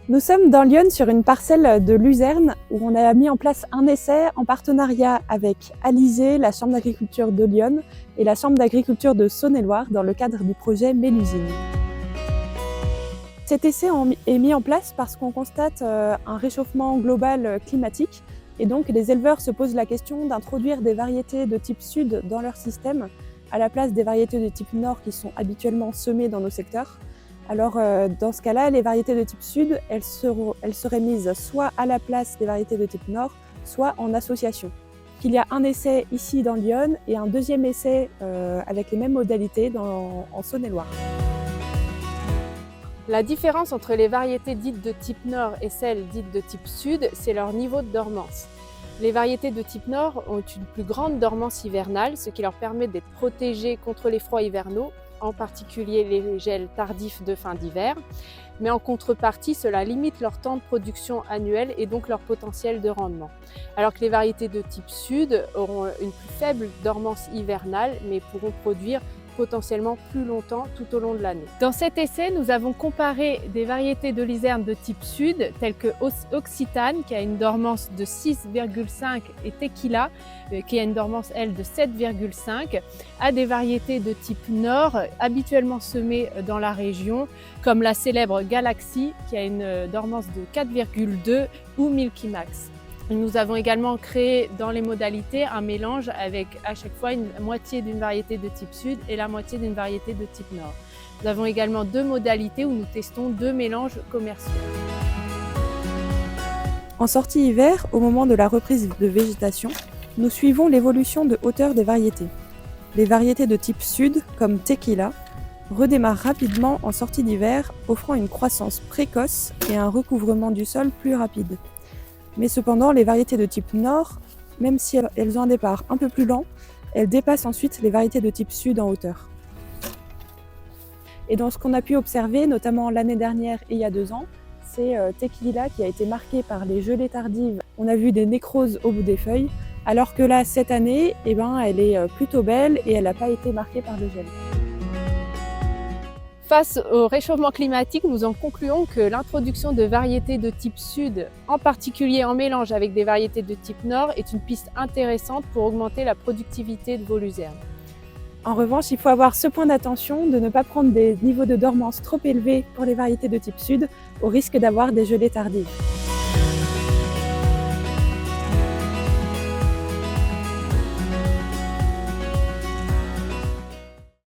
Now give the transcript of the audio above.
Nous sommes dans Lyon sur une parcelle de luzerne où on a mis en place un essai en partenariat avec Alizé, la Chambre d'agriculture de Lyon et la Chambre d'agriculture de Saône-et-Loire dans le cadre du projet Mélusine. Cet essai est mis en place parce qu'on constate un réchauffement global climatique et donc les éleveurs se posent la question d'introduire des variétés de type sud dans leur système à la place des variétés de type nord qui sont habituellement semées dans nos secteurs. Alors dans ce cas-là, les variétés de type sud, elles seraient mises soit à la place des variétés de type nord, soit en association. Il y a un essai ici dans Lyon et un deuxième essai avec les mêmes modalités en Saône-et-Loire. La différence entre les variétés dites de type nord et celles dites de type sud, c'est leur niveau de dormance. Les variétés de type nord ont une plus grande dormance hivernale, ce qui leur permet d'être protégées contre les froids hivernaux, en particulier les gels tardifs de fin d'hiver. Mais en contrepartie, cela limite leur temps de production annuel et donc leur potentiel de rendement. Alors que les variétés de type sud auront une plus faible dormance hivernale, mais pourront produire potentiellement plus longtemps tout au long de l'année. Dans cet essai, nous avons comparé des variétés de luzerne de type sud, telles que Occitane, qui a une dormance de 6,5, et Tequila, qui a une dormance, elle, de 7,5, à des variétés de type nord, habituellement semées dans la région, comme la célèbre Galaxy, qui a une dormance de 4,2, ou Milky Max. Nous avons également créé dans les modalités un mélange avec à chaque fois une moitié d'une variété de type sud et la moitié d'une variété de type nord. Nous avons également deux modalités où nous testons deux mélanges commerciaux. En sortie hiver, au moment de la reprise de végétation, nous suivons l'évolution de hauteur des variétés. Les variétés de type sud, comme Tequila, redémarrent rapidement en sortie d'hiver, offrant une croissance précoce et un recouvrement du sol plus rapide. Mais cependant, les variétés de type nord, même si elles ont un départ un peu plus lent, elles dépassent ensuite les variétés de type sud en hauteur. Et dans ce qu'on a pu observer, notamment l'année dernière et il y a 2 ans, c'est Tequila qui a été marqué par les gelées tardives. On a vu des nécroses au bout des feuilles, alors que là, cette année, elle est plutôt belle et elle n'a pas été marquée par le gel. Face au réchauffement climatique, nous en concluons que l'introduction de variétés de type sud, en particulier en mélange avec des variétés de type nord, est une piste intéressante pour augmenter la productivité de vos luzernes. En revanche, il faut avoir ce point d'attention de ne pas prendre des niveaux de dormance trop élevés pour les variétés de type sud, au risque d'avoir des gelées tardives.